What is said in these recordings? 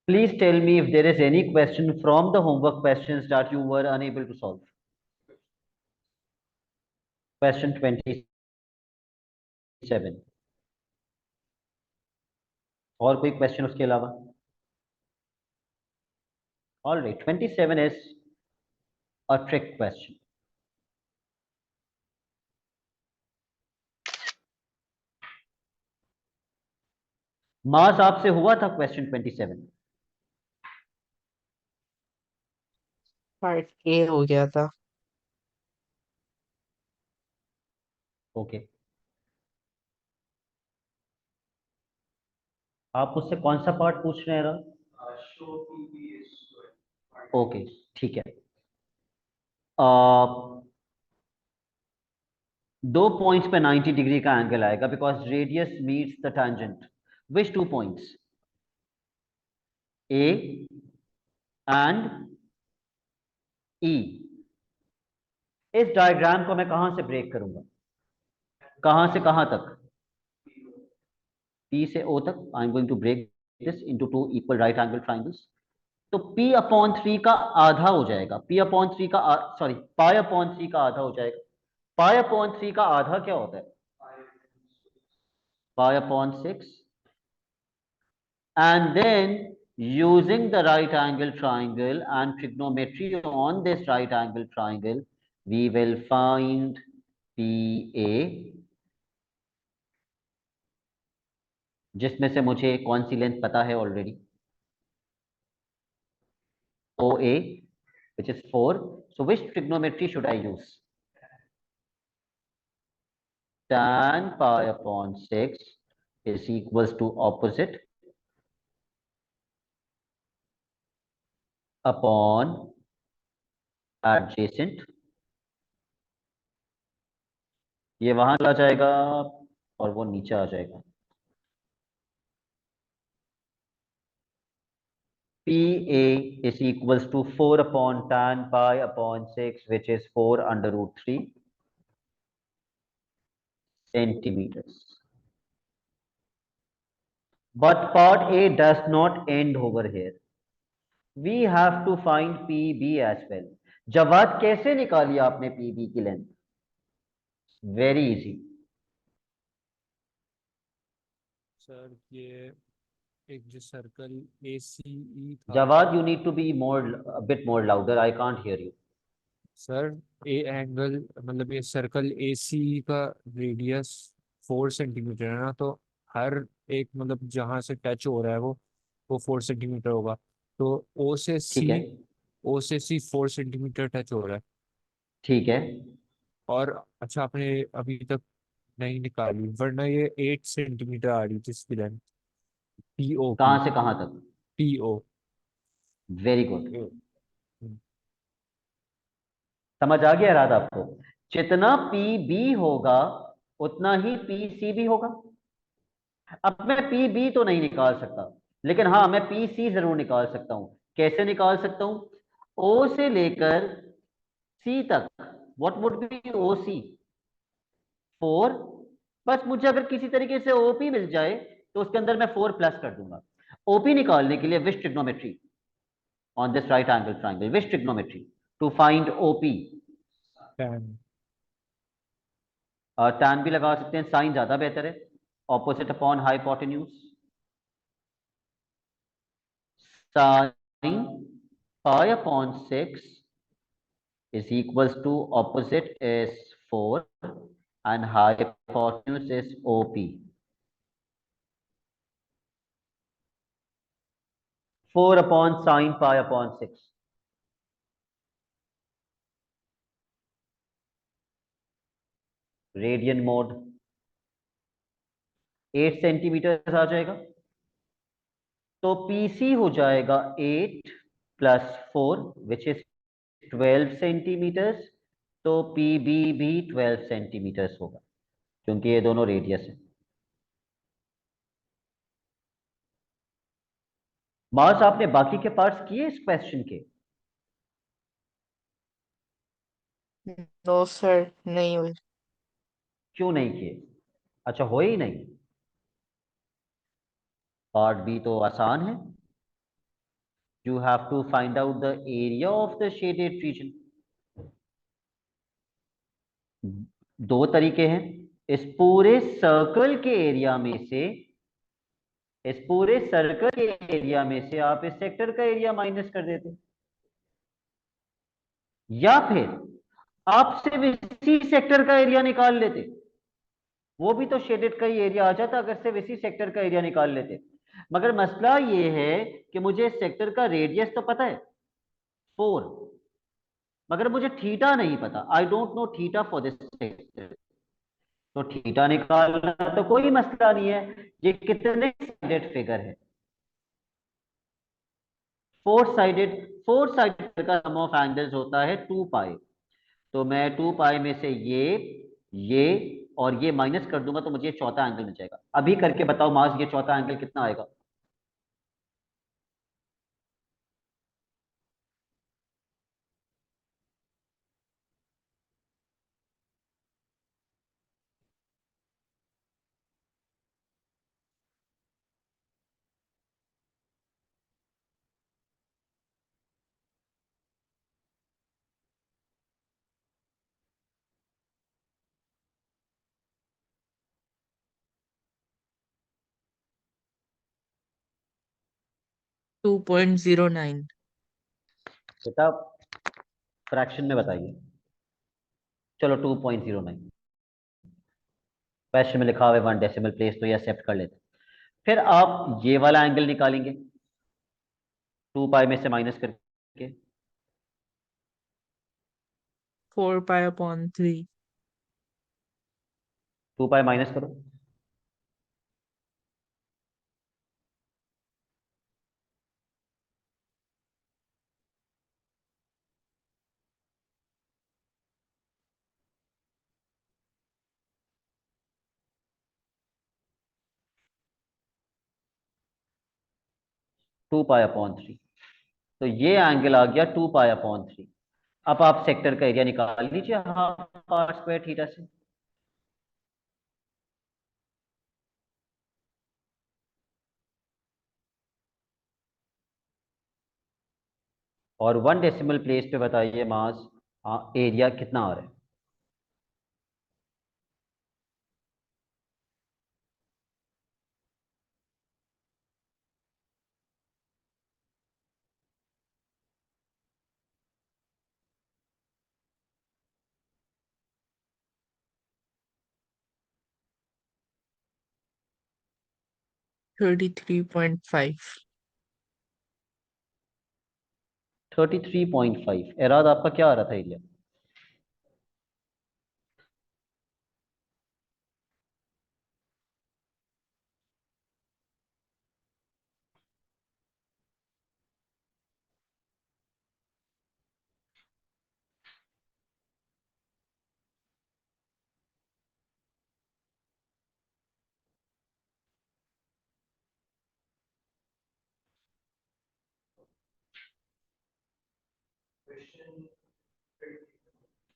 Please tell me if there is any question from the homework questions that you were unable to solve. Question 27. और कोई question उसके अलावा? All right, 27 is a trick question. मास आपसे हुआ था question 27? Part A हो गया था। ओके, आप मुझसे कौन सा पार्ट पूछ रहे हैं? ओके, ठीक है। दो पॉइंट्स पे 90 डिग्री का एंगल आएगा because radius meets the tangent. Which two points? A and E. इस डायग्राम को मैं कहां से ब्रेक करूंगा? कहां से कहां तक? P से O तक। I am going to break this into two equal right angle triangles. तो P अपॉन 3 का आधा हो जाएगा। P अपॉन 3 का सॉरी पाई अपॉन 3 का आधा हो जाएगा। पाई अपॉन 3 का आधा क्या होता है? पाई upon 6। And then using the right angle triangle and trigonometry on this right angle triangle, we will find PA, जिसमें से मुझे कौन सी लेंथ पता है already? OA, which is 4. So which trigonometry should I use? Tan pi upon 6 is equals to opposite upon adjacent. ये वहां चला जाएगा और वो नीचे आ जाएगा। PA is equals to 4 upon tan pi upon 6, which is 4 under root 3 centimeters. But part A does not end over here. We have to find PB as well. जवाब कैसे निकाली आपने PB की लेंथ? Very easy. सर ये एक जो circle ACE था। जवाब you need to be more bit more louder, I can't hear you. Sir A angle मतलब ये सर्कल ACE का रेडियस 4 सेंटीमीटर है ना, तो हर एक मतलब जहाँ से टच हो रहा है वो 4 सेंटीमीटर होगा। तो ठीक है, O से C 4 सेंटीमीटर टच हो रहा है। ठीक है। और अच्छा आपने अभी तक नहीं निकाली, वरना ये 8 सेंटीमीटर आ रही थी इसकी लेंथ। PO की। कहां से कहां तक? PO। Very good. समझ आ गया रात आपको? जितना PB होगा उतना ही PC भी होगा। अब मैं PB तो नहीं निकाल सकता, लेकिन हाँ मैं PC जरूर निकाल सकता हूं। कैसे निकाल सकता हूं? O से लेकर C तक। What would be OC? 4। बस मुझे अगर किसी तरीके से OP मिल जाए तो उसके अंदर मैं 4 प्लस कर दूंगा। OP निकालने के लिए which trigonometry on this right angle triangle? Which trigonometry to find OP? tan। Tan भी लगा सकते हैं, साइन ज्यादा बेहतर है। Opposite upon hypotenuse. Sine pi upon 6 is equals to opposite is 4 and hypotenuse is OP. 4 upon sine pi upon 6. Radian mode 8 centimetre आ जाएगा। तो PC हो जाएगा 8 प्लस 4 विच इज 12 सेंटीमीटर्स। तो PB भी 12 सेंटीमीटर्स होगा क्योंकि ये दोनों रेडियस है। मार्स आपने बाकी के पार्ट्स किए इस क्वेश्चन के? नो सर, नहीं हुई। क्यों नहीं किए? अच्छा, हो ही नहीं? पार्ट बी तो आसान है। You have to find out the area of the shaded region. दो तरीके हैं। इस पूरे सर्कल के एरिया में से इस पूरे सर्कल के एरिया में से आप इस सेक्टर का एरिया माइनस कर देते, या फिर आप सिर्फ इसी सेक्टर का एरिया निकाल लेते। वो भी तो शेडेड का ही एरिया आ जाता अगर सिर्फ इसी सेक्टर का एरिया निकाल लेते। मगर मसला ये है कि मुझे सेक्टर का रेडियस तो पता है 4, मगर मुझे थीटा नहीं पता। I don't know theta for this sector. तो थीटा निकालना तो कोई मसला नहीं है। ये कितने साइडेड फिगर है? फोर साइडेड का सम ऑफ एंगल्स होता है 2 पाई। तो मैं 2 पाई में से ये और ये माइनस कर दूंगा तो मुझे चौथा एंगल मिल जाएगा। अभी करके बताओ मास, ये चौथा एंगल कितना आएगा? 2.09। बेटा फ्रैक्शन में बताइए। चलो 2.09 क्वेश्चन में लिखा हुआ है 1 डेसिमल प्लेस, तो ये एक्सेप्ट कर लेते। फिर आप ये वाला एंगल निकालेंगे 2 पाई में से माइनस करके। 4 पाई/3। 2 पाई माइनस करो। 2 पाई/3। तो ये एंगल आ गया 2 पाई/3। अब आप सेक्टर का एरिया निकाल लीजिए हाफ आर स्क्वायर थीटा से। और 1 डेसिमल प्लेस पे बताइए मास एरिया कितना आ रहा है? थर्टी 33.5। 33.5। एराद आपका क्या आ रहा था एरिया?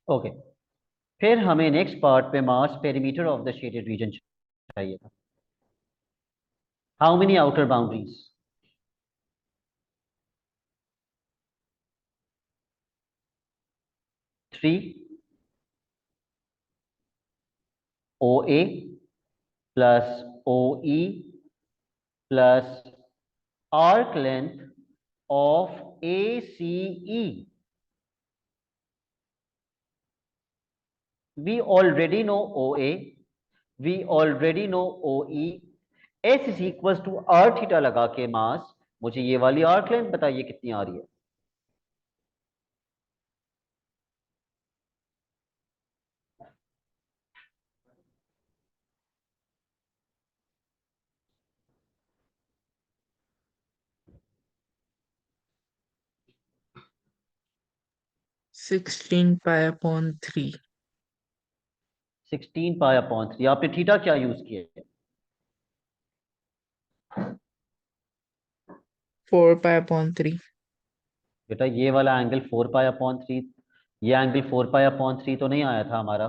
ओके। फिर हमें नेक्स्ट पार्ट पे मास perimeter of the shaded region चाहिए था। How many outer boundaries? 3। O A plus O E plus arc length of A C E. we already know OA, we already know OE। S is equal to R theta लगा के मास मुझे ये वाली arc length बताइए कितनी आ रही है? Sixteen पाई/3। 16 पाई/3। आपने थीटा क्या यूज किया है? 4 पाई/3। बेटा ये वाला एंगल 4 पाई/3, ये एंगल 4 पाई/3 तो नहीं आया था हमारा।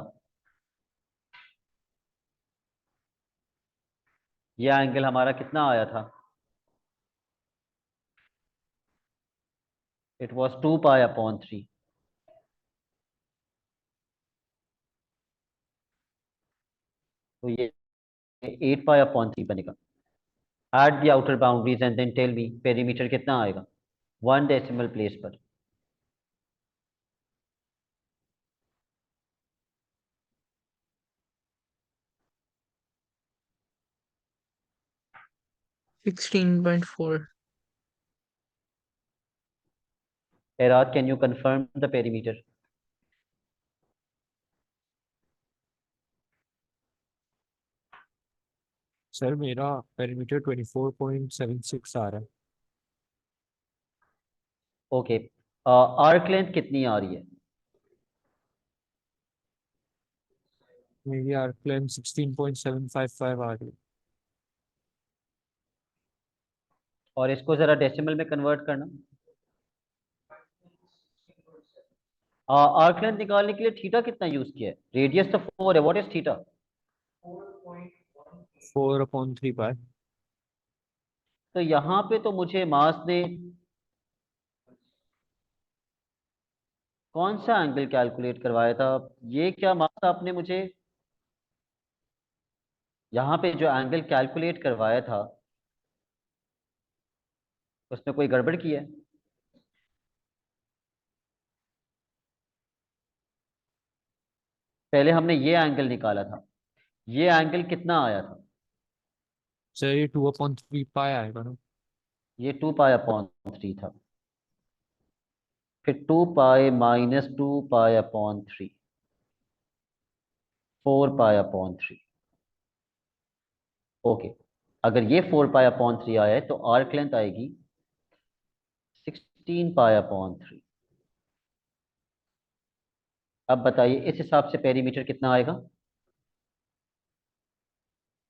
ये एंगल हमारा कितना आया था? It was 2 pi upon 3। तो ये 8 पाई अपॉन 3 बनेगा। Add the outer boundaries and then tell me perimeter कितना आएगा 1 डेसिमल प्लेस पर। 16.4. एराद can you confirm the perimeter? Sir मेरा पेरीमीटर 24.76 आ रहा है। ओके, आर्क लेंथ कितनी आ रही है? मेरी आर्क लेंथ 16.755 आ रही है। और इसको जरा डेसिमल में कन्वर्ट करना। आर्क लेंथ निकालने के लिए थीटा कितना यूज किया है? रेडियस तो 4 है, व्हाट इज थीटा? 4/3 पाई। तो यहाँ पे तो मुझे मास ने कौन सा एंगल कैलकुलेट करवाया था? ये क्या मास आपने मुझे यहाँ पे जो एंगल कैलकुलेट करवाया था उसमें कोई गड़बड़ की है? पहले हमने ये एंगल निकाला था, ये एंगल कितना आया था? सर ये 2/3 पाई आएगा ना। ये 2 पाई अपॉन 3 था। फिर 2 पाई - 2 पाई अपॉन 3, 4 पाई अपॉन 3। ओके, अगर ये 4 पाई अपॉन 3 आया है तो आर्क लेंथ आएगी 16 पाई अपॉन 3। अब बताइए इस हिसाब से पेरीमीटर कितना आएगा?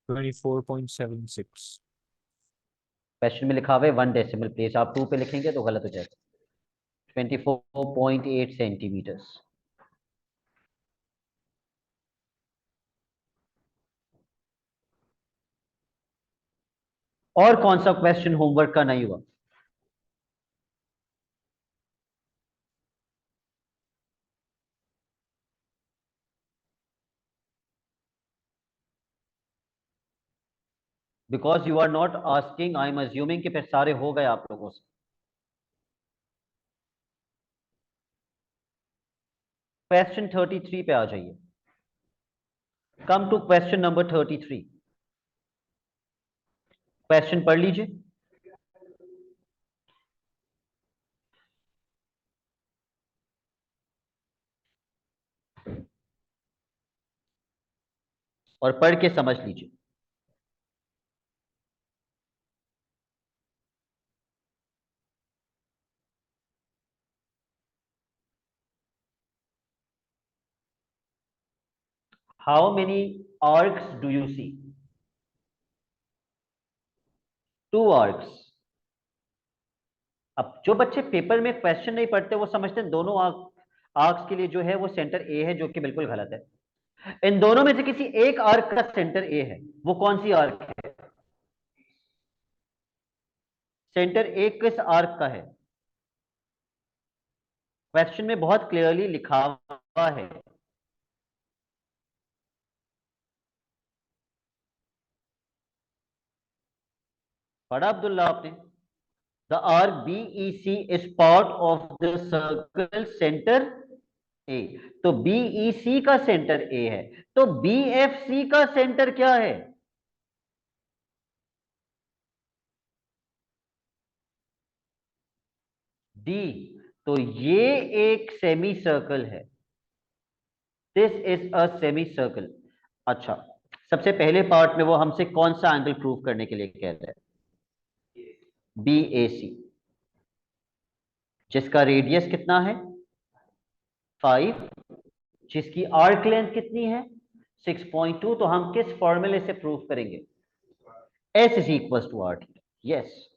24.76। क्वेश्चन में लिखा हुआ है 1 डेसिमल प्लेस, आप 2 पे लिखेंगे तो गलत हो जाएगा। 24.8 सेंटीमीटर्स। और कौन सा क्वेश्चन होमवर्क का नहीं हुआ? Because you are not asking, I am assuming कि फिर सारे हो गए आप लोगों से। क्वेश्चन 33 पे आ जाइए। Come to question number 33। Question पढ़ लीजिए। और पढ़ के समझ लीजिए। How many arcs do you see? 2 arcs. अब जो बच्चे पेपर में क्वेश्चन नहीं पढ़ते वो समझते हैं दोनों आर्क्स के लिए जो है वो सेंटर ए है, जो कि बिल्कुल गलत है। इन दोनों में से किसी एक आर्क का सेंटर ए है, वो कौन सी आर्क है? सेंटर ए किस आर्क का है? क्वेश्चन में बहुत क्लियरली लिखा हुआ है। पढ़ा अब्दुल्ला आपने? The arc BEC is part of the circle centre A. तो बीईसी का सेंटर ए है, तो बीएफसी का सेंटर क्या है? डी। तो ये एक सेमी सर्कल है। This is a semi circle. अच्छा, सबसे पहले पार्ट में वो हमसे कौन सा एंगल प्रूव करने के लिए कह रहे हैं? BAC, जिसका रेडियस कितना है 5, जिसकी आर्क लेंथ कितनी है 6.2। तो हम किस फॉर्मूले से प्रूव करेंगे? S is equal to R theta. Yes.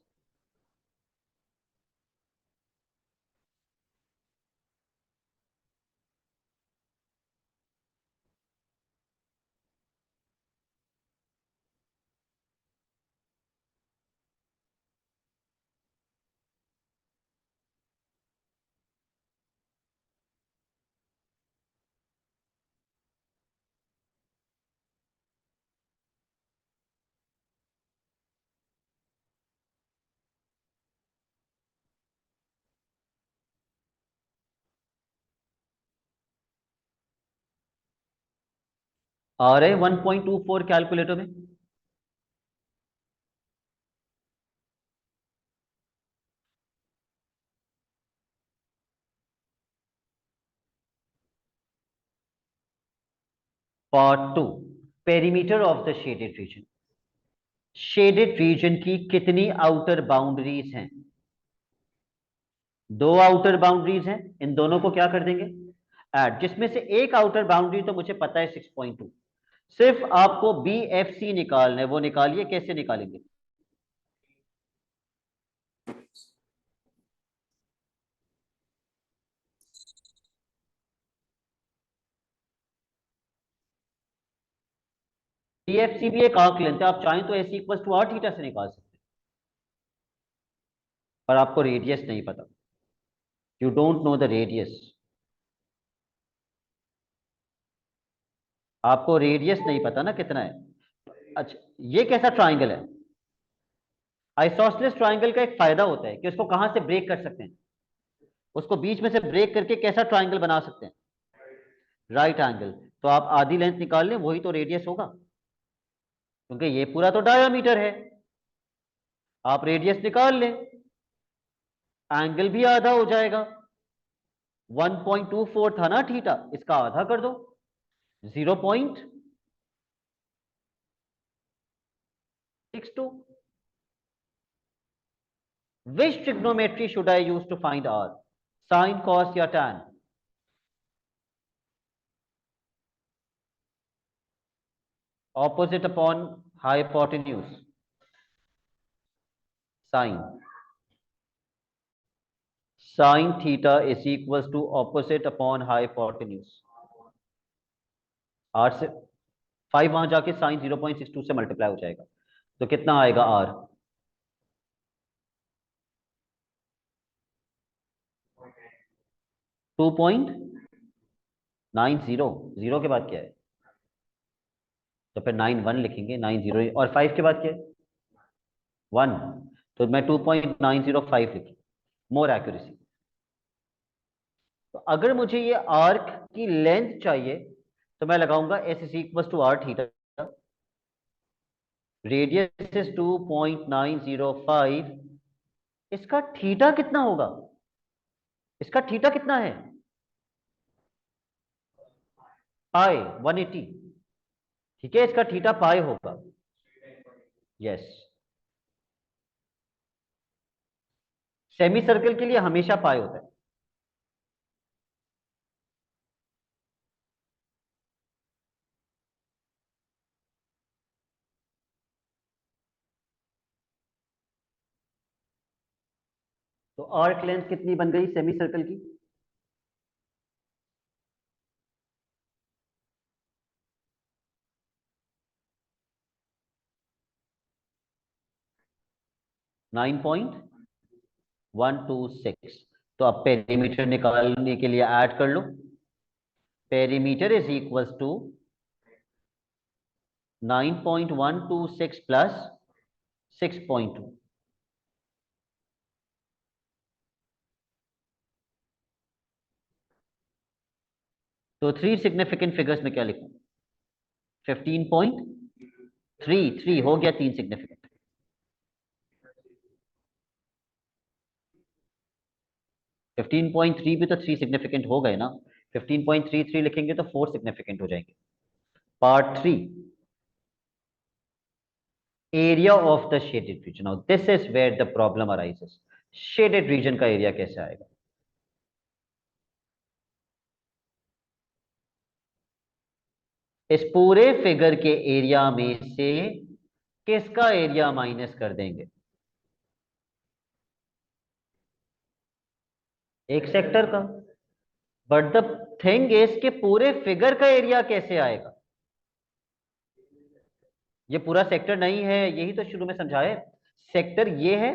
आ रहे 1.24 कैलकुलेटर में? Part 2, perimeter of the shaded region. Shaded region की कितनी आउटर बाउंड्रीज हैं? दो आउटर बाउंड्रीज हैं, इन दोनों को क्या कर देंगे, ऐड। जिसमें से एक आउटर बाउंड्री तो मुझे पता है 6.2, सिर्फ आपको बी एफ सी निकालना है, वो निकालिए। कैसे निकालेंगे? बी एफ सी भी एक आर्क लेंथ है, आप चाहें तो S equal to R theta से निकाल सकते हैं, पर आपको रेडियस नहीं पता, you don't know the radius. आपको रेडियस नहीं पता ना कितना है। अच्छा, ये कैसा ट्राइंगल है? आइसोसेलेस ट्राइंगल का एक फायदा होता है कि उसको कहां से ब्रेक कर सकते हैं, उसको बीच में से ब्रेक करके कैसा ट्राइंगल बना सकते हैं, राइट एंगल। तो आप आधी लेंथ निकाल लें, वही तो रेडियस होगा, क्योंकि ये पूरा तो डायामीटर है। आप रेडियस निकाल लें, एंगल भी आधा हो जाएगा। 1.24 था ना थीटा, इसका आधा कर दो, 0.62। Which trigonometry should I use to find R, sine, cos या tan? Opposite upon hypotenuse, sine. Sine theta is equal to opposite upon hypotenuse. R से 5 वहां जाके साइन 0.62 से मल्टीप्लाई हो जाएगा, तो कितना आएगा आर? 2.90। जीरो के बाद क्या है? तो फिर 91 लिखेंगे, 90। और 5 के बाद क्या है? 1। तो मैं 2.905 लिखी, मोर एक्यूरेसी। तो अगर मुझे ये आर्क की लेंथ चाहिए तो मैं लगाऊंगा S is equal to R theta, radius is 2.905। इसका थीटा कितना होगा? इसका थीटा कितना है? पाई 180। ठीक है, इसका थीटा पाई होगा। यस, सेमी सर्कल के लिए हमेशा पाई होता है। तो आर्क लेंथ कितनी बन गई सेमी सर्कल की? Nine point 126। तो अब पेरीमीटर निकालने के लिए ऐड कर लो। Perimeter is equal to 9.126 plus 6.2। तो थ्री सिग्निफिकेंट फिगर्स में क्या लिखूं? 15.33 हो गया, तीन सिग्निफिकेंट। 15.3 भी तो थ्री सिग्निफिकेंट हो गए ना। 15.33 लिखेंगे तो फोर सिग्निफिकेंट हो जाएंगे। Part 3, area of the shaded region. Now this is where the problem arises. Shaded region का एरिया कैसे आएगा? इस पूरे फिगर के एरिया में से किसका एरिया माइनस कर देंगे? एक सेक्टर का। बट द थिंग इज कि पूरे फिगर का एरिया कैसे आएगा? ये पूरा सेक्टर नहीं है, यही तो शुरू में समझाए। सेक्टर ये है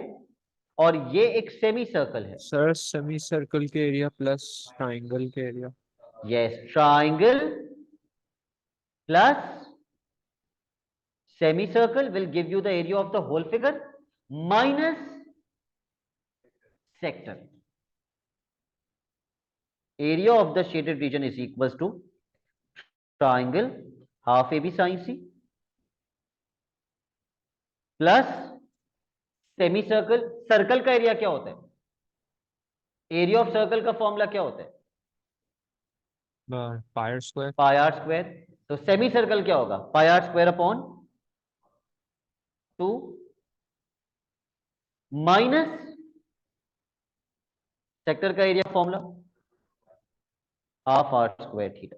और ये एक सेमी सर्कल है। सर सेमी सर्कल के एरिया प्लस ट्राइंगल के area. Yes, triangle plus semicircle will give you the area of the whole figure minus sector. Area of the shaded region is equals to triangle half A B sine C plus semi circle. Circle का area क्या होता है? Area of circle का formula क्या होता है? Pi r square. Pi R square. तो semi circle क्या होगा? Pi R square upon 2 minus sector का area formula half R square theta.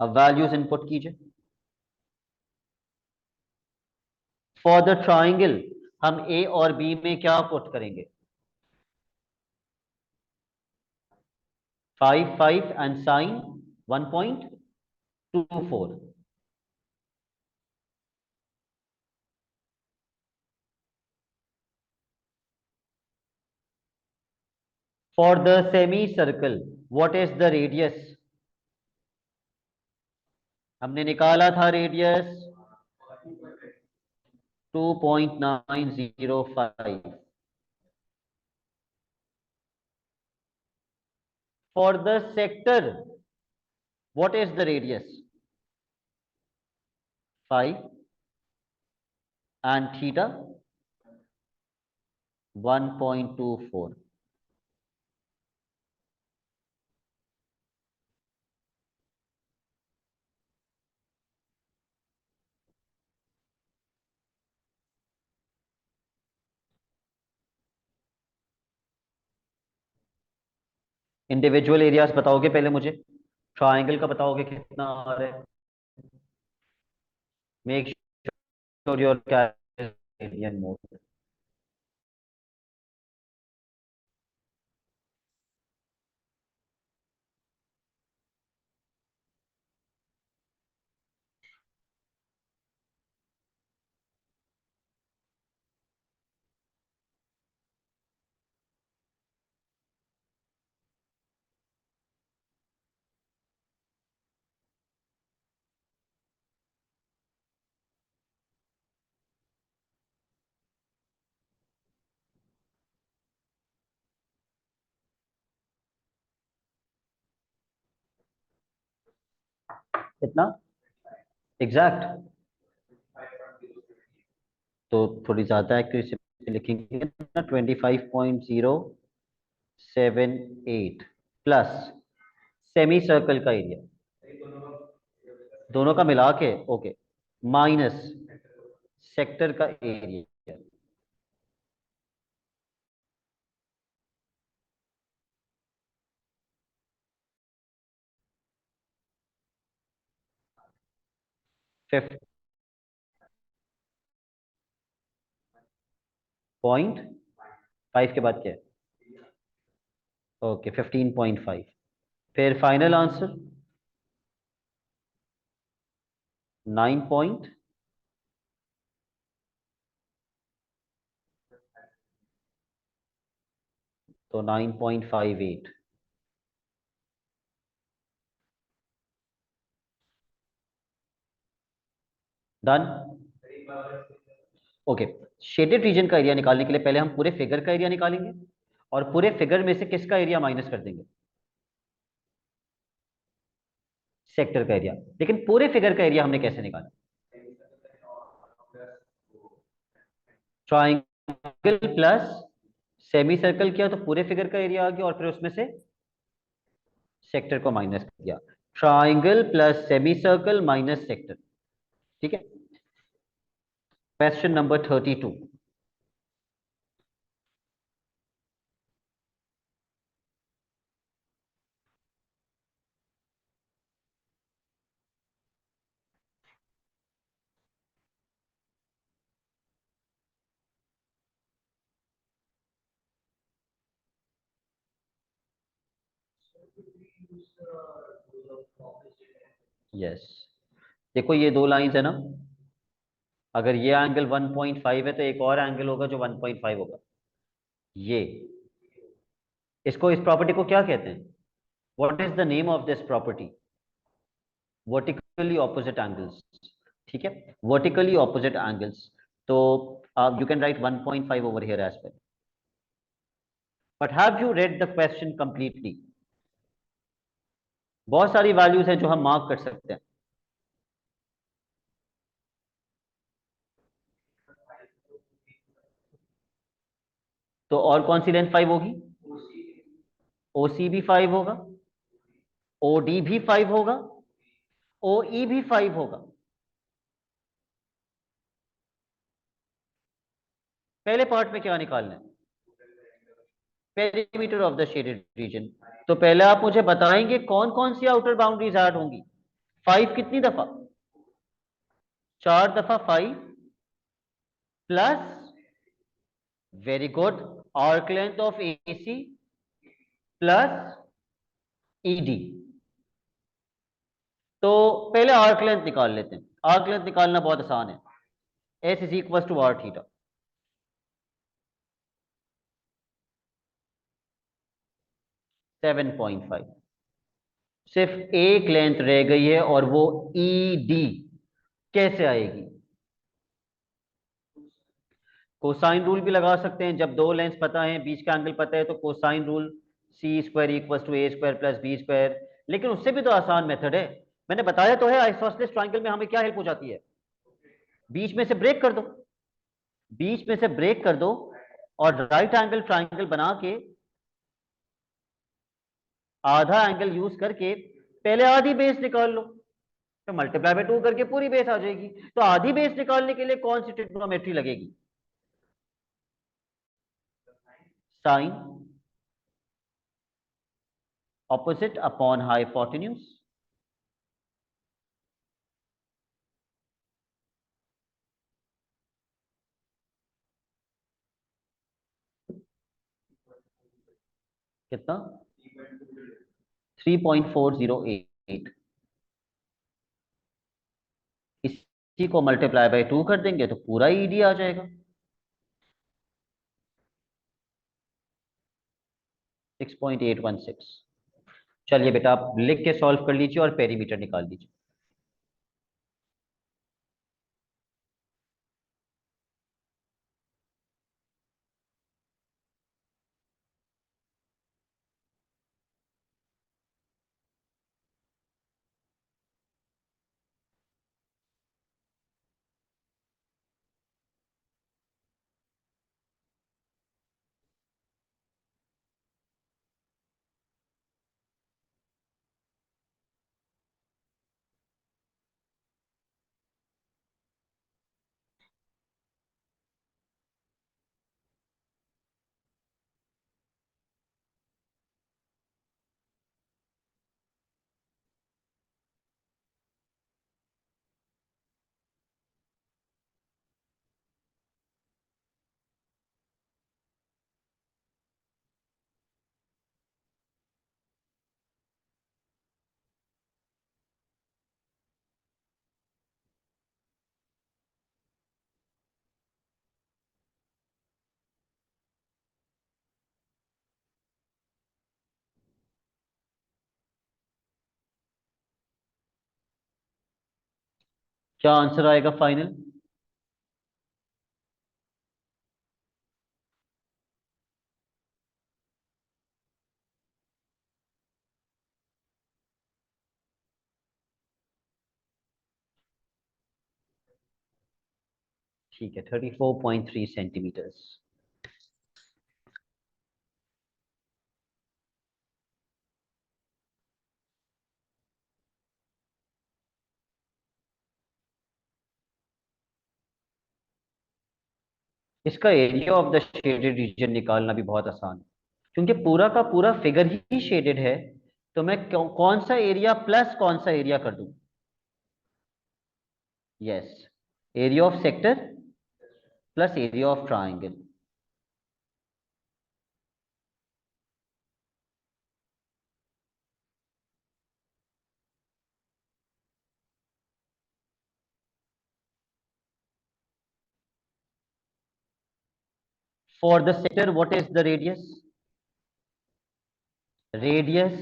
अब वैल्यूज इनपुट कीजिए। फॉर द ट्राइंगल हम ए और बी में क्या पुट करेंगे? 5 5 and sine 1.24। For the semicircle what is the radius? हमने निकाला था radius 2.905। For the sector what is the radius? 5 and theta 1.24। Individual areas बताओगे पहले मुझे? ट्राइंगल का बताओगे कितना आ रहा है? Make sure your calculation mode. कितना एग्जैक्ट? तो थोड़ी ज्यादा एक्यूरेसी पे लिखेंगे ना, 25.078 प्लस सेमी सर्कल का एरिया दोनों का मिला के, ओके, माइनस सेक्टर का एरिया। फिफ्थ पॉइंट 5 के बाद क्या है? ओके 15.5। फिर फाइनल आंसर 9 पॉइंट, तो 9.58। डन। ओके, शेडेड रीजन का एरिया निकालने के लिए पहले हम पूरे फिगर का एरिया निकालेंगे और पूरे फिगर में से किसका एरिया माइनस कर देंगे? सेक्टर का एरिया। लेकिन पूरे फिगर का एरिया हमने कैसे निकाला? ट्राइंगल प्लस सेमी सर्कल किया तो पूरे फिगर का एरिया आ गया और फिर उसमें से सेक्टर को माइनस किया। Triangle plus semi circle minus sector. ठीक है। Question number 32। यस, देखो ये दो लाइंस है ना, अगर ये एंगल 1.5 है तो एक और एंगल होगा जो 1.5 होगा। ये, इसको, इस प्रॉपर्टी को क्या कहते हैं? What is the name of this property? Vertically opposite angles. ठीक है, वर्टिकली ऑपोजिट एंगल्स। तो you can write 1.5 over here as well. But have you read the question completely? बहुत सारी वैल्यूज हैं जो हम मार्क कर सकते हैं। तो और कौन सी लेंथ 5 होगी? ओसी भी 5 होगा, ओडी भी 5 होगा, ओई भी 5 होगा। पहले पार्ट में क्या निकालना है? Perimeter of the shaded reason. तो पहले आप मुझे बताएंगे कौन कौन सी आउटर बाउंड्रीज ऐड होंगी? 5 कितनी दफा? 4 दफा 5 plus, very good, arc length of AC plus ED. तो पहले आर्क लेंथ निकाल लेते हैं। आर्क लेंथ निकालना बहुत आसान है। S is equal to R theta. Seven point five. सिर्फ एक लेंथ रह गई है और वो ईडी। कैसे आएगी? कोसाइन रूल भी लगा सकते हैं। जब दो लेंथ पता है, बीच का एंगल पता है, तो cosine rule C square equal to A square plus B square. लेकिन उससे भी तो आसान मेथड है। मैंने बताया तो है, आइसोसेलेस ट्रायंगल में हमें क्या हेल्प हो जाती है? बीच में से ब्रेक कर दो। बीच में से ब्रेक कर दो और राइट एंगल ट्रायंगल बना के आधा एंगल यूज करके पहले आधी बेस निकाल लो, तो मल्टीप्लाई बाय 2 करके पूरी बेस आ जाएगी। तो आधी बेस निकालने के लिए कौन सी ट्रिग्नोमेट्री लगेगी? Sine opposite upon hypotenuse. कितना? 3.408। इसी को मल्टीप्लाई बाय 2 कर देंगे तो पूरा ईडी आ जाएगा। 6.816। चलिए बेटा, आप लिख के सॉल्व कर लीजिए और पेरीमीटर निकाल लीजिए। क्या आंसर आएगा फाइनल? ठीक है, 34.3 सेंटीमीटर्स। इसका area of the shaded reason निकालना भी बहुत आसान है, क्योंकि पूरा का पूरा फिगर ही शेडेड है। तो मैं कौन सा एरिया प्लस कौन सा एरिया कर दूं? Yes, area of sector plus area of triangle. For the sector what is the radius? Radius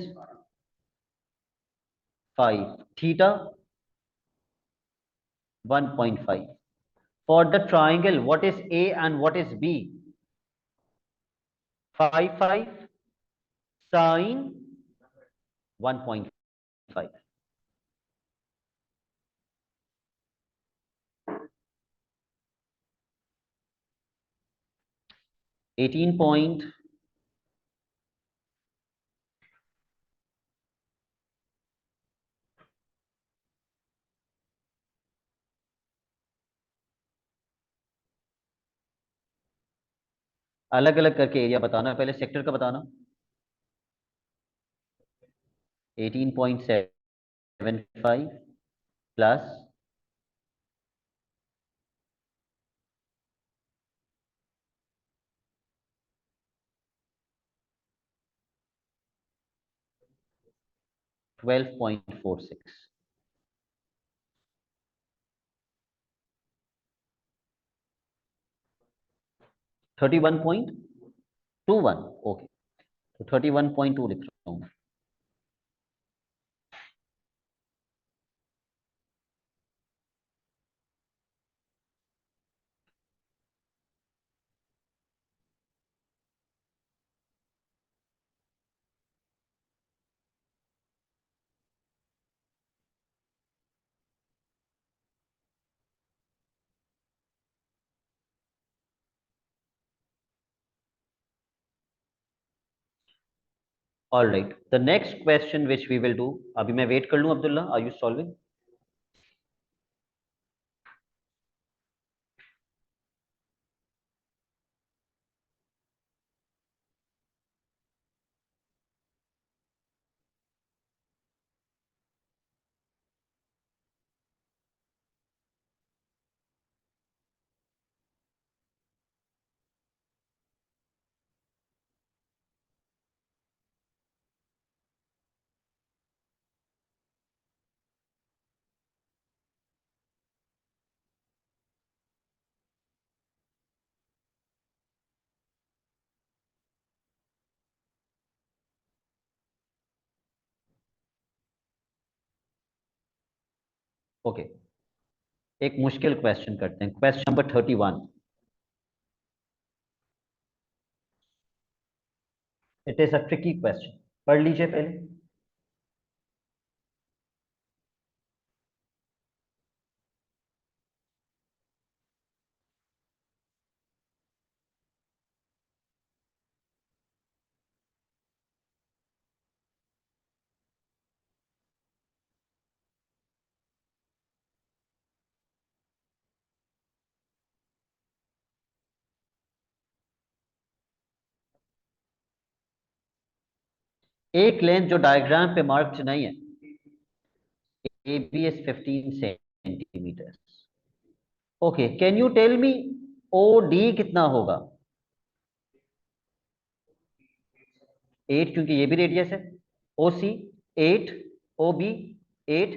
5, theta 1.5। For the triangle what is a and what is b? 5 5 sine 1.5। 18 point अलग अलग करके area बताना, पहले sector का बताना। 18.75 plus 12.46, 31.21। Okay, तो 31.2 लिख रहा हूँ। All right, the next question which we will do, अभी मैं वेट कर लूं Abdullah, are you solving? Okay, एक मुश्किल क्वेश्चन करते हैं, question number 31। It is a tricky question, पढ़ लीजिए पहले। एक लेंथ जो डायग्राम पे मार्क्ड नहीं है, A B is 15 centimetre. Okay, can you tell me O D कितना होगा? 8, क्योंकि ये भी रेडियस है। O C 8, O B 8।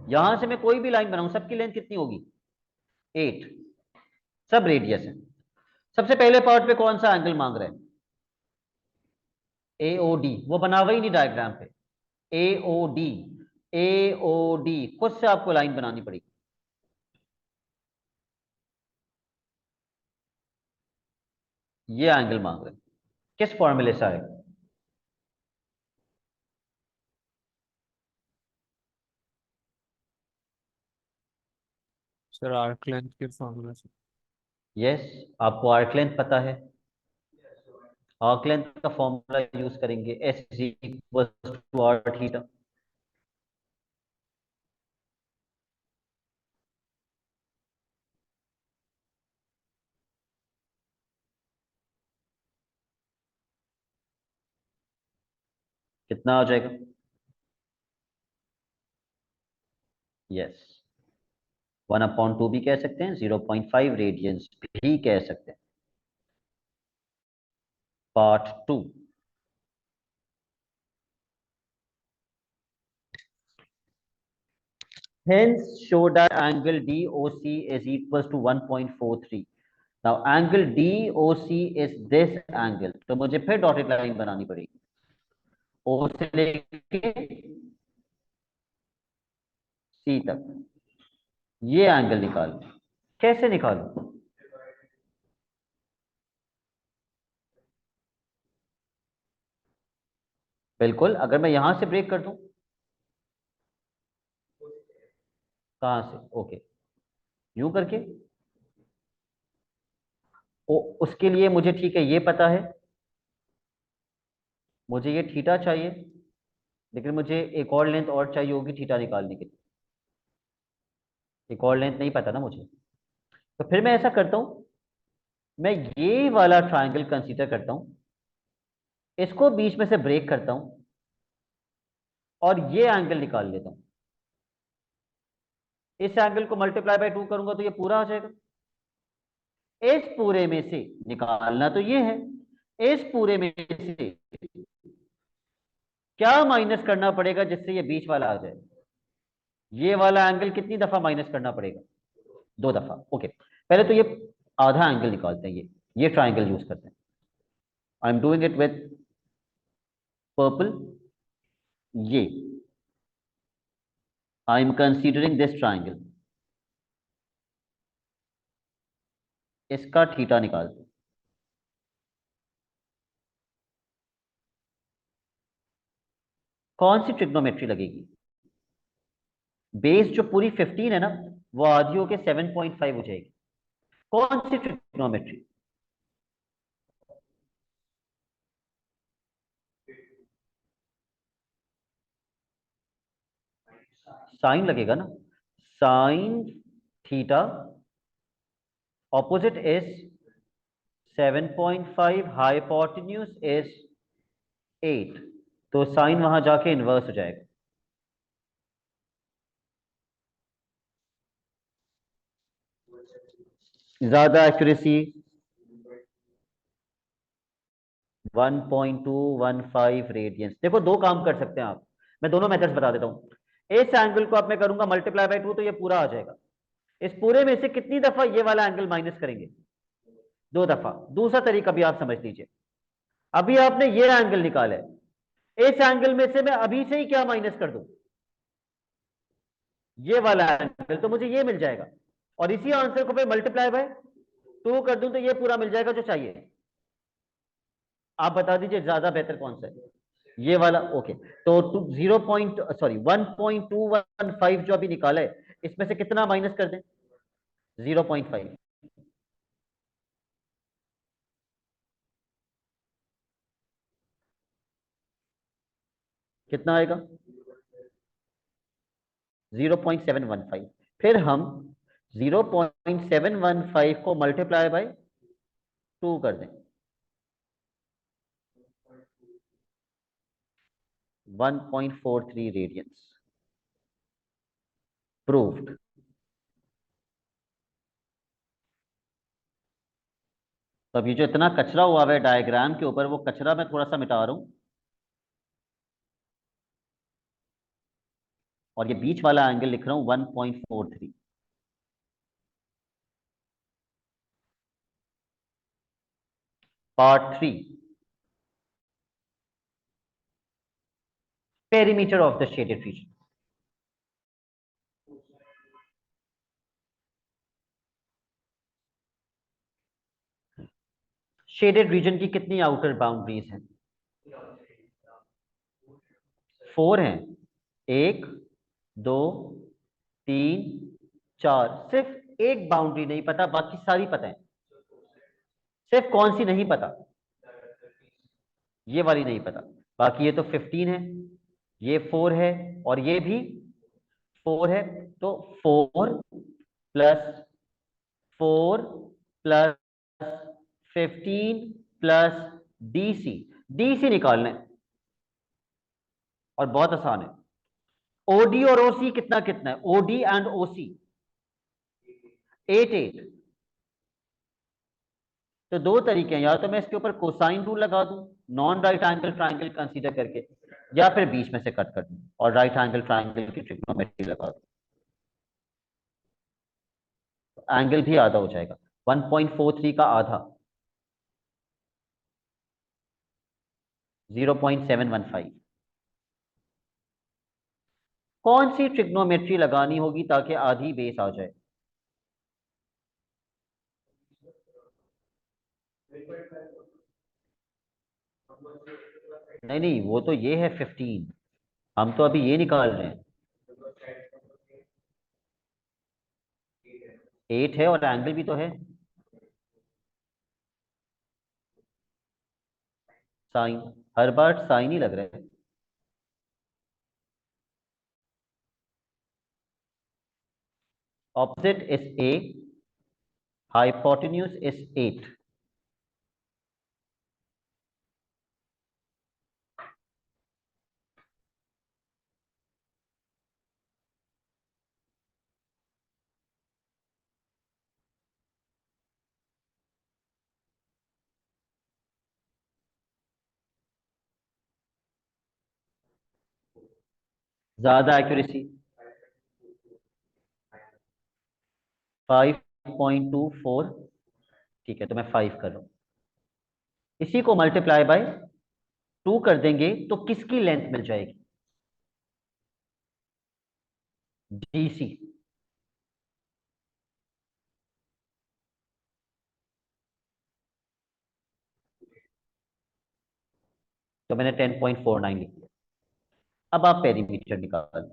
यहां से मैं कोई भी लाइन बनाऊं, सबकी लेंथ कितनी होगी? 8, सब रेडियस है। सबसे पहले पार्ट पे कौन सा एंगल मांग रहे हैं? ए ओ डी, वो बना हुआ ही नहीं डायग्राम पे। ए ओ डी, ए ओ डी, खुद से आपको लाइन बनानी पड़ेगी। ये एंगल मांग रहे हैं, किस फॉर्मूले से आएगा? सर आर्क लेंथ के फॉर्मूला से। यस, आपको आर्क लेंथ पता है। आर्क लेंथ का फॉर्मूला यूज करेंगे, S is equal to R theta. कितना आ जाएगा? यस, 1/2 भी कह सकते हैं, 0.5 रेडियंस भी कह सकते हैं। Part 2, hence show that angle DOC is equals to 1.43। now angle DOC is this angle, तो मुझे फिर डॉटेड लाइन बनानी पड़ेगी। ओ से लेके सी तक ये एंगल निकाल। कैसे निकालू? बिल्कुल, अगर मैं यहां से ब्रेक कर दूं, कहां से? ओके, यूं करके उसके लिए मुझे ठीक है ये पता है, मुझे ये थीटा चाहिए, लेकिन मुझे एक और लेंथ और चाहिए होगी थीटा निकालने के लिए। एक और लेंथ नहीं पता ना मुझे, तो फिर मैं ऐसा करता हूं, मैं ये वाला ट्रायंगल कंसीडर करता हूं, इसको बीच में से ब्रेक करता हूं और ये एंगल निकाल लेता हूं। इस एंगल को मल्टीप्लाई बाय 2 करूंगा तो ये पूरा आ जाएगा। इस पूरे में से निकालना तो ये है, इस पूरे में से क्या माइनस करना पड़ेगा जिससे ये बीच वाला आ जाए? ये वाला एंगल कितनी दफा माइनस करना पड़ेगा? 2 दफा। ओके, पहले तो ये आधा एंगल निकालते हैं, ये ट्राइंगल यूज करते हैं। I am doing it with purple. ये I am considering this triangle, इसका थीटा निकालते हैं। कौन सी ट्रिग्नोमेट्री लगेगी? बेस जो पूरी 15 है ना, वो आधी होके 7.5 हो जाएगी। कौन सी ट्रिग्नोमेट्री? साइन लगेगा ना, sine theta opposite is 7.5, hypotenuse is 8, तो साइन वहां जाके इनवर्स हो जाएगा। ज्यादा एक्यूरेसी 1.215 रेडियंस। देखो दो काम कर सकते हैं आप, मैं दोनों मेथड्स बता देता हूं। इस एंगल को आप मैं करूंगा मल्टीप्लाई बाय 2 तो ये पूरा आ जाएगा। इस पूरे में से कितनी दफा ये वाला एंगल माइनस करेंगे? 2 दफा। दूसरा तरीका भी आप समझ लीजिए, अभी आपने ये एंगल निकाला है, इस एंगल में से मैं अभी से ही क्या माइनस कर दूं? ये वाला एंगल, तो मुझे ये मिल जाएगा, और इसी आंसर को मैं मल्टीप्लाई बाय 2 कर दूं तो ये पूरा मिल जाएगा जो चाहिए। आप बता दीजिए ज्यादा बेहतर कौन सा है, ये वाला? ओके, तो 1.215 जो अभी निकाला है, इसमें से कितना माइनस कर दें? 0.5। कितना आएगा? 0.715। फिर हम 0.715 को मल्टीप्लाई बाय 2 कर दें, 1.43 रेडियंस। प्रूव्ड। तो अब ये जो इतना कचरा हुआ है डायग्राम के ऊपर, वो कचरा मैं थोड़ा सा मिटा रहा हूं, और ये बीच वाला एंगल लिख रहा हूं 1.43। Part 3, perimeter of the shaded region. Shaded region की कितनी आउटर बाउंड्रीज हैं? 4 हैं। 1, 2, 3, 4। सिर्फ एक बाउंड्री नहीं पता, बाकी सारी पता है। सिर्फ कौन सी नहीं पता? ये वाली नहीं पता। बाकी ये तो 15 है, ये 4 है, और ये भी 4 है। तो 4 + 4 + 15 + DC। DC निकालना है, और बहुत आसान है। ओडी और ओसी कितना कितना है? ओडी एंड ओसी 8 8। तो दो तरीके हैं, या तो मैं इसके ऊपर कोसाइन रूल लगा दूं, non right angle triangle consider करके, या फिर बीच में से कट कर दूं और राइट एंगल ट्राइंगल की ट्रिग्नोमेट्री लगा दूं, एंगल भी आधा हो जाएगा। 1.43 का आधा 0.715। कौन सी ट्रिग्नोमेट्री लगानी होगी ताकि आधी बेस आ जाए? नहीं नहीं, वो तो ये है 15, हम तो अभी ये निकाल रहे हैं। 8 है और एंगल भी तो है। साइन, हर बार साइन ही लग रहा है। Opposite is a, hypotenuse is 8। ज्यादा एक्यूरेसी 5.24। ठीक है, तो मैं 5 कर रहा हूं। इसी को मल्टीप्लाई बाय 2 कर देंगे तो किसकी लेंथ मिल जाएगी? डीसी। तो मैंने 10.49 लिख दिया। अब आप पेरीमीटर निकाल,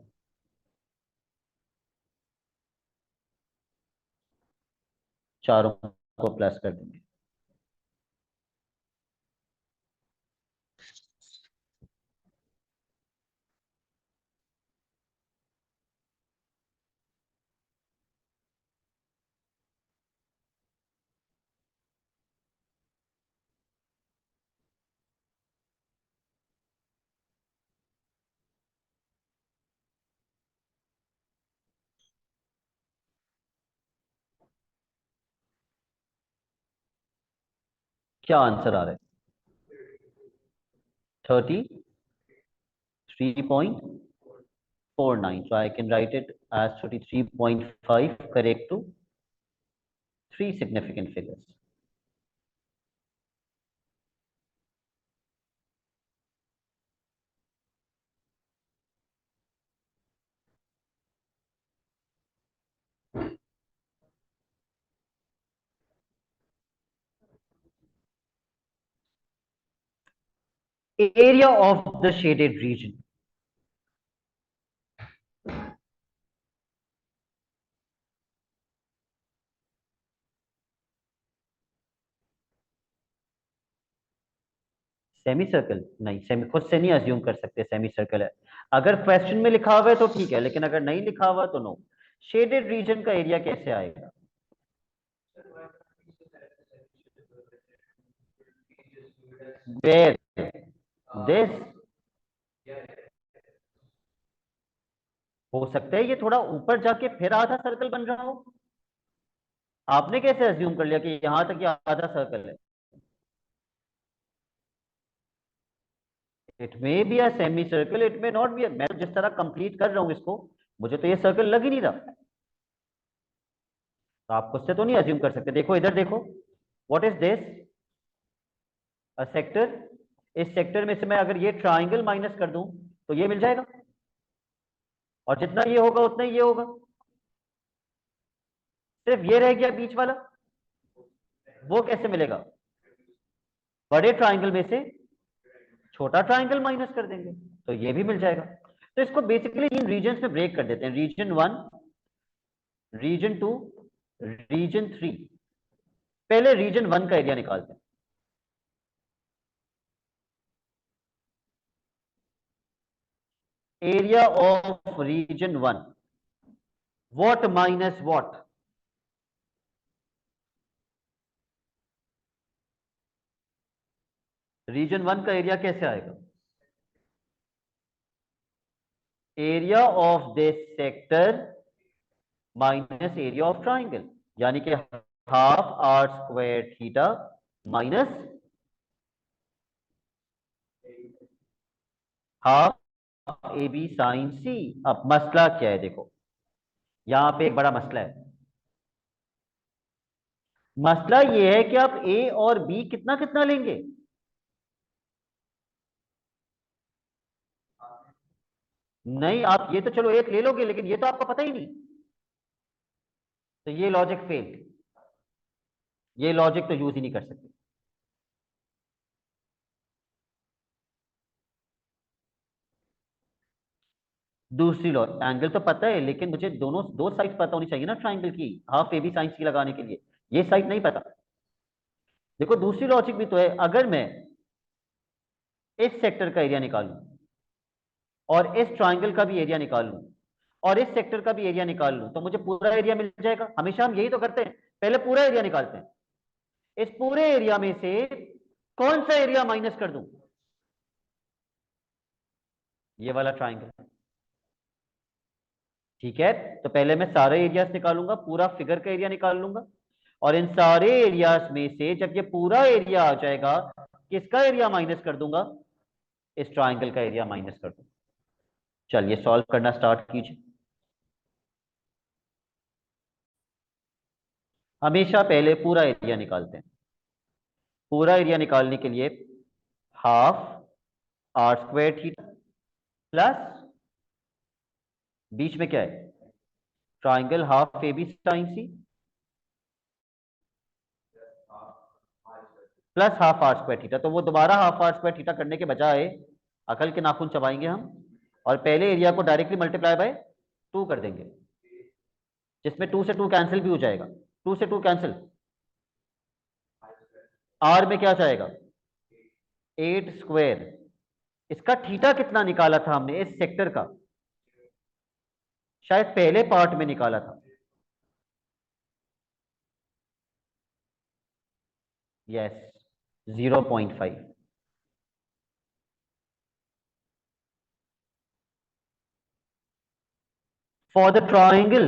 चारों को प्लस कर देंगे। क्या आंसर आ रहा है? 33.49। So I can write it as 33.5, correct to three significant figures. Area of the shaded region. Semi circle नहीं, सेमी खुद से नहीं अज्यूम कर सकते सेमी सर्कल है। अगर क्वेश्चन में लिखा हुआ है तो ठीक है, लेकिन अगर नहीं लिखा हुआ तो नो। शेडेड रीजन का एरिया कैसे आएगा? वेयर दिस, हो सकता है ये थोड़ा ऊपर जाके फिर आधा सर्कल बन रहा हो। आपने कैसे अज्यूम कर लिया कि यहां तक ये आधा सर्कल है? It may be a semi circle, it may not be. मैं तो जिस तरह कंप्लीट कर रहा हूं इसको, मुझे तो ये सर्कल लग ही नहीं रहा। तो आप खुद से तो नहीं अज्यूम कर सकते। देखो इधर देखो, what is this? A sector. इस सेक्टर में से मैं अगर ये ट्राइंगल माइनस कर दूं तो ये मिल जाएगा, और जितना ये होगा उतना ही ये होगा। सिर्फ ये रह गया बीच वाला, वो कैसे मिलेगा? बड़े ट्राइंगल में से छोटा ट्राइंगल माइनस कर देंगे तो ये भी मिल जाएगा। तो इसको बेसिकली तीन रीजन्स में ब्रेक कर देते हैं, रीजन 1, रीजन 2, रीजन 3। पहले रीजन 1 का एरिया निकालते हैं। Area of region 1, what minus what? Region 1 का एरिया कैसे आएगा? Area of this sector minus area of triangle, यानी कि half R square theta minus half A B sine C. अब मसला क्या है? देखो यहां पे एक बड़ा मसला है। मसला ये है कि आप ए और बी कितना कितना लेंगे। नहीं, आप ये तो चलो एक ले लोगे, लेकिन ये तो आपको पता ही नहीं। तो ये लॉजिक फेल्ड, ये लॉजिक तो यूज ही नहीं कर सकते। दूसरी लॉ, एंगल तो पता है, लेकिन मुझे दोनों दो साइड पता होनी चाहिए ना ट्राइंगल की, हाफ ए बी साइन सी लगाने के लिए। ये साइड नहीं पता। देखो दूसरी लॉजिक भी तो है। अगर मैं इस सेक्टर का एरिया निकाल लूं और इस ट्राइंगल का भी एरिया निकाल लूं और इस सेक्टर का भी एरिया निकाल लूं तो मुझे पूरा एरिया मिल जाएगा। हमेशा हम यही तो करते हैं, पहले पूरा एरिया निकालते हैं। इस पूरे एरिया में से कौन सा एरिया माइनस कर दूं? ये वाला ट्राइंगल। ठीक है, तो पहले मैं सारे एरियाज निकालूंगा, पूरा फिगर का एरिया निकाल लूंगा और इन सारे एरियाज में से जब ये पूरा एरिया आ जाएगा, किसका एरिया माइनस कर दूंगा? इस ट्राइंगल का एरिया माइनस कर दूंगा। चलिए सॉल्व करना स्टार्ट कीजिए। हमेशा पहले पूरा एरिया निकालते हैं। पूरा एरिया निकालने के लिए half R square theta plus, बीच में क्या है? Triangle half A B sine C plus half R square theta. तो वो दोबारा हाफ आर स्क्वायर थीटा करने के बजाय अकल के नाखून चबाएंगे हम और पहले एरिया को डायरेक्टली मल्टीप्लाई बाय 2 कर देंगे, जिसमें 2 से 2 कैंसिल भी हो जाएगा। 2 से 2 कैंसिल, आर में क्या जाएगा? 8 स्क्वायर। इसका थीटा कितना निकाला था हमने इस सेक्टर का? शायद पहले पार्ट में निकाला था। Yes, 0.5। For the triangle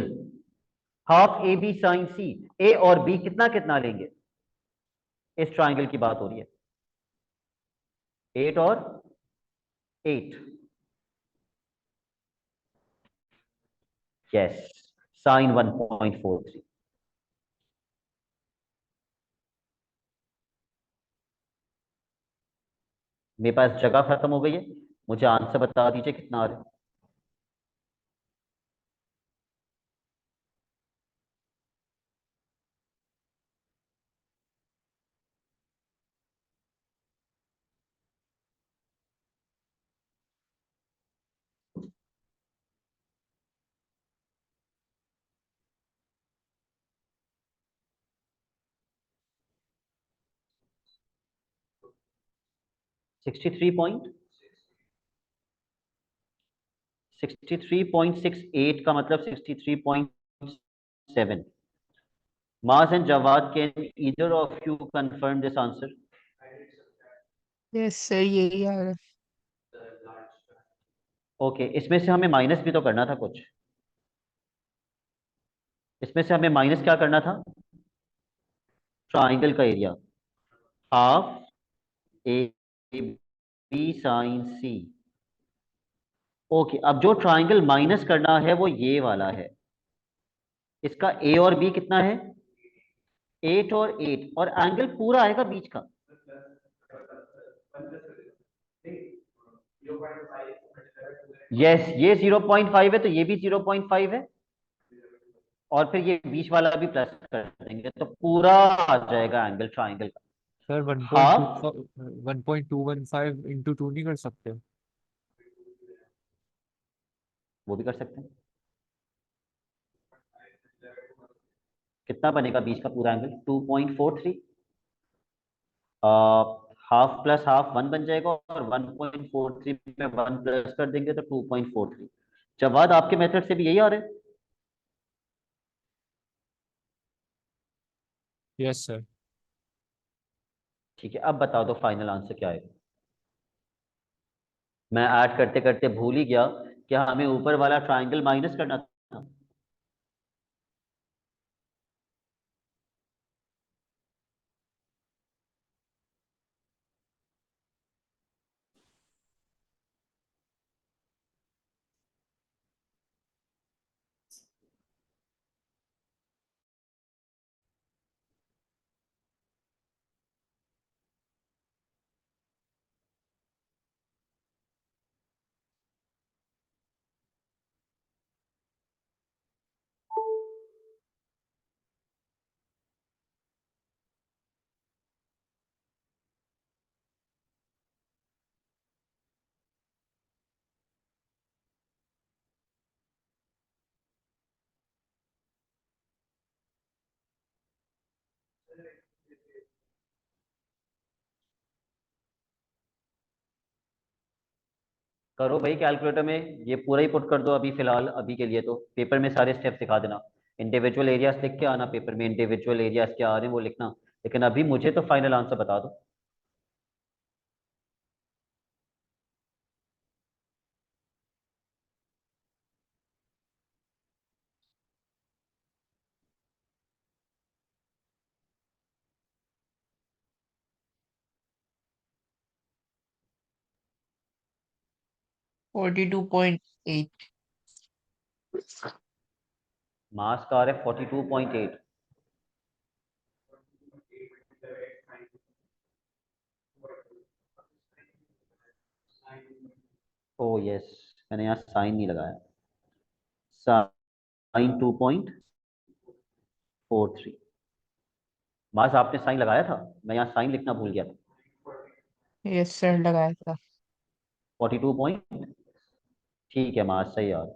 half A B sine C, A और बी कितना कितना लेंगे? इस ट्राइंगल की बात हो रही है, 8 और 8। Yes, sine 1.43। मेरे पास जगह खत्म हो गई है, मुझे आंसर बता दीजिए कितना आ रहा है। 63.68 का मतलब 63.7। Mars and Jawad, can either of you confirm this answer? Yes sir यही आ रहा है। ओके, इसमें से हमें माइनस भी तो करना था कुछ। इसमें से हमें माइनस क्या करना था? ट्राइंगल का area, half A B sine C. Okay, अब जो ट्राइंगल माइनस करना है वो ये वाला है। इसका ए और बी कितना है? 8 और 8, और एंगल पूरा आएगा बीच का। यस, ये 0.5 है तो ये भी 0.5 है और फिर ये बीच वाला भी प्लस कर देंगे तो पूरा आ जाएगा एंगल ट्राइंगल का। Sir one point two half, 1.215 into 2 नहीं कर सकते? वो भी कर सकते हैं। कितना बनेगा बीच का पूरा एंगल? 2.43। हाफ प्लस हाफ 1 बन जाएगा और 1.43 में 1 प्लस कर देंगे तो 2.43। जवाब आपके मेथड से भी यही आ रहा है? Yes sir. ठीक है, अब बता दो फाइनल आंसर क्या है। मैं ऐड करते करते भूल ही गया कि हमें ऊपर वाला ट्राइंगल माइनस करना था। करो भाई कैलकुलेटर में, ये पूरा ही पुट कर दो अभी फिलहाल, अभी के लिए तो पेपर में सारे स्टेप्स दिखा देना। इंडिविजुअल एरियाज लिख के आना पेपर में, इंडिविजुअल एरियाज क्या आ रहे हैं वो लिखना, लेकिन अभी मुझे तो फाइनल आंसर बता दो। फोर्टी 42.8। मास का आ रहा है 42.8। ओ यस, मैंने यहाँ साइन नहीं लगाया, साइन 2.43। मास आपने साइन लगाया था, मैं यहाँ साइन लिखना भूल गया था। यस सर, लगाया था। 42 पॉइंट, ठीक है मास सही यार।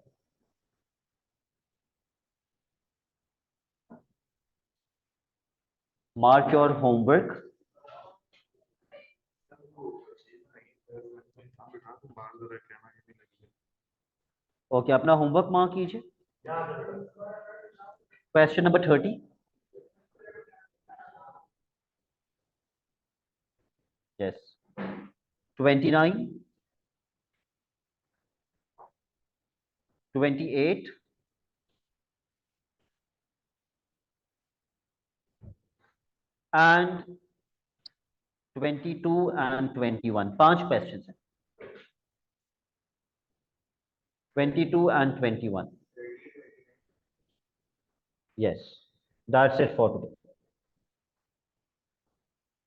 Mark your homework. ओके, अपना होमवर्क मार्क कीजिए। Question number 30। Yes, 29, 28 and 22 and 21, 5 question है। 22 and 21। Yes, that's it for today.